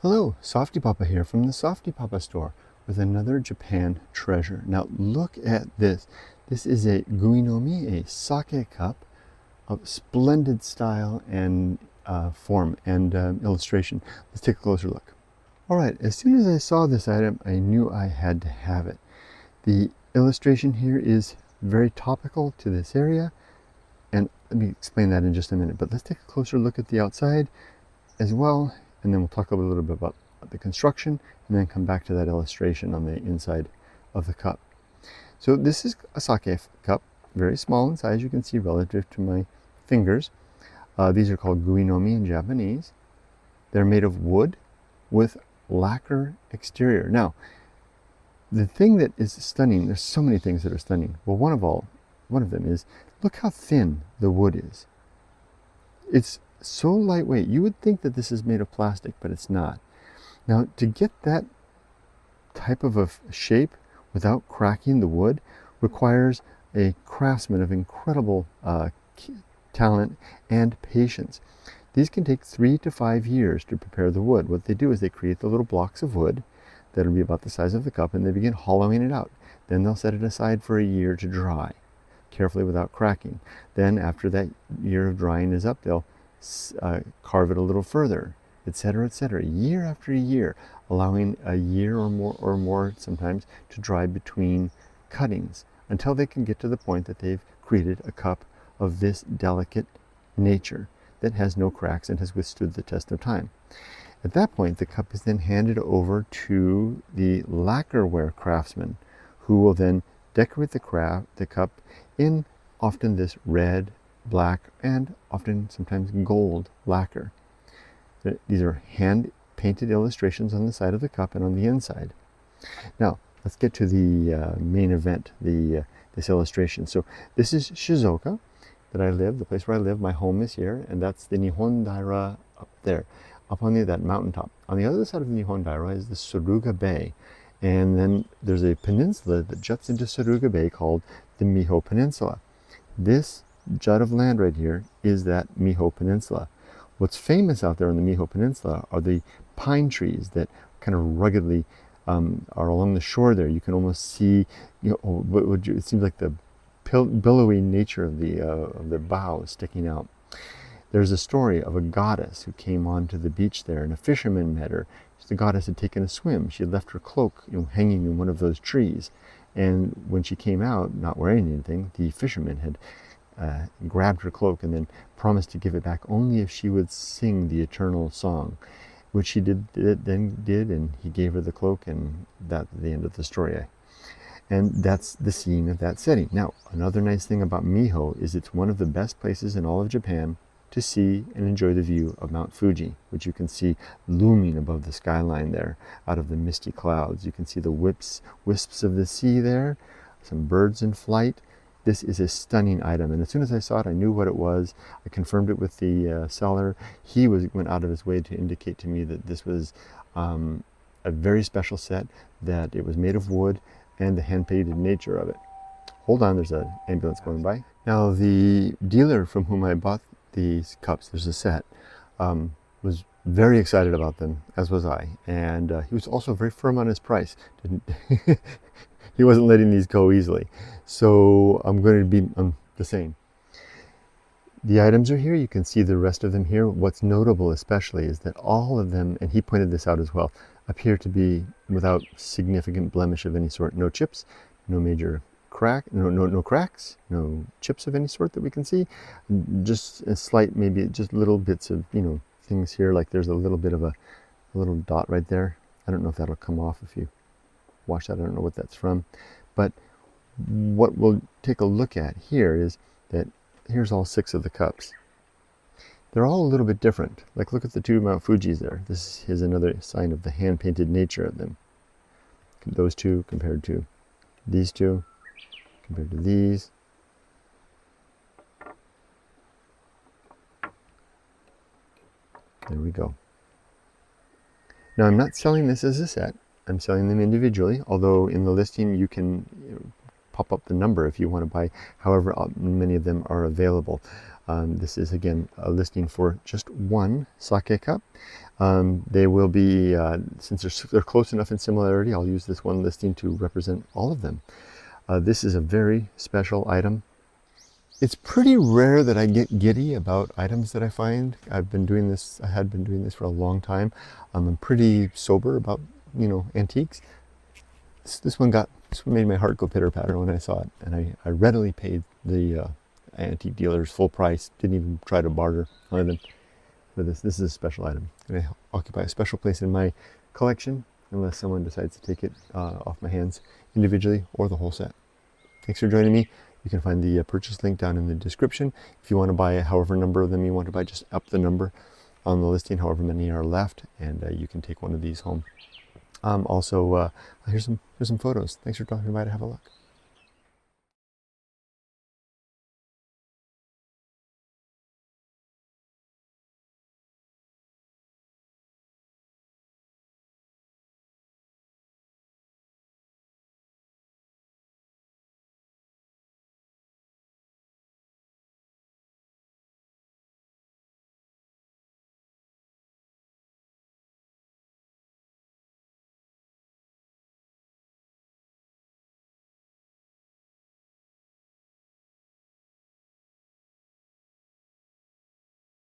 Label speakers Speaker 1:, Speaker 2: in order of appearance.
Speaker 1: Hello, softypapa here from the softypapa store with another Japan treasure. Now look at this. This is a Guinomi, a sake cup of splendid style and form and illustration. Let's take a closer look. All right, as soon as I saw this item, I knew I had to have it. The illustration here is very topical to this area, and let me explain that in just a minute. But let's take a closer look at the outside as well, and then we'll talk a little bit about the construction and then come back to that illustration on the inside of the cup. So this is a sake cup, very small in size, you can see, relative to my fingers. These are called guinomi in Japanese. They're made of wood with lacquer exterior. Now, the thing that is stunning, there's so many things that are stunning. Well, one of them is, look how thin the wood is. It's so lightweight. You would think that this is made of plastic, but it's not. Now, to get that type of a shape without cracking the wood requires a craftsman of incredible talent and patience. These can take 3 to 5 years to prepare the wood. What they do is they create the little blocks of wood that'll be about the size of the cup, and they begin hollowing it out. Then they'll set it aside for a year to dry carefully without cracking. Then after that year of drying is up, they'll carve it a little further, etc., year after year, allowing a year or more sometimes to dry between cuttings until they can get to the point that they've created a cup of this delicate nature that has no cracks and has withstood the test of time. At that point, the cup is then handed over to the lacquerware craftsman, who will then decorate the cup in often this red, black, and often sometimes gold lacquer. These are hand painted illustrations on the side of the cup and on the inside. Now let's get to the main event, this illustration. So this is Shizuoka, that I live, the place where I live. My home is here, and that's the Nihon Daira up there, up on that mountaintop. On the other side of the Nihon Daira is the Suruga Bay, and then there's a peninsula that juts into Suruga Bay called the Miho Peninsula. This jut of land right here is that Miho Peninsula. What's famous out there on the Miho Peninsula are the pine trees that kind of ruggedly are along the shore there. You can almost see, it seems like the billowy nature of the boughs sticking out. There's a story of a goddess who came onto the beach there, and a fisherman met her. The goddess had taken a swim. She had left her cloak, hanging in one of those trees. And when she came out, not wearing anything, the fisherman had grabbed her cloak and then promised to give it back only if she would sing the eternal song, which she did, and he gave her the cloak, and that's the end of the story. And that's the scene of that setting. Now, another nice thing about Miho is it's one of the best places in all of Japan to see and enjoy the view of Mount Fuji, which you can see looming above the skyline there out of the misty clouds. You can see the wisps of the sea there, some birds in flight. This is a stunning item, and as soon as I saw it, I knew what it was. I confirmed it with the seller. He went out of his way to indicate to me that this was a very special set, that it was made of wood, and the hand-painted nature of it. Hold on, there's an ambulance going by. Now, the dealer from whom I bought these cups, there's a set, was very excited about them, as was I, and he was also very firm on his price. He wasn't letting these go easily, so I'm going to be the same. The items are here. You can see the rest of them here. What's notable especially is that all of them, and he pointed this out as well, appear to be without significant blemish of any sort. No chips, no major no cracks, no chips of any sort that we can see. Just a slight, maybe just little bits of, things here, like there's a little bit of a little dot right there. I don't know if that'll come off if you watch that. I don't know what that's from. But what we'll take a look at here is that here's all 6 of the cups. They're all a little bit different. Like, look at the 2 Mount Fujis there. This is another sign of the hand-painted nature of them. Those 2 compared to these 2, compared to these. There we go. Now, I'm not selling this as a set. I'm selling them individually, although in the listing you can pop up the number if you want to buy however many of them are available. This is again a listing for just one sake cup. They will be, since they're close enough in similarity, I'll use this one listing to represent all of them. This is a very special item. It's pretty rare that I get giddy about items that I find. I had been doing this for a long time. I'm pretty sober about, antiques. This one made my heart go pitter-patter when I saw it, and I readily paid the antique dealer's full price. Didn't even try to barter on them for this. This is a special item. It's going to occupy a special place in my collection unless someone decides to take it off my hands individually or the whole set. Thanks for joining me. You can find the purchase link down in the description. If you want to buy however number of them you want to buy, just up the number on the listing, however many are left, and you can take one of these home. Also, here's some photos. Thanks for dropping by to have a look.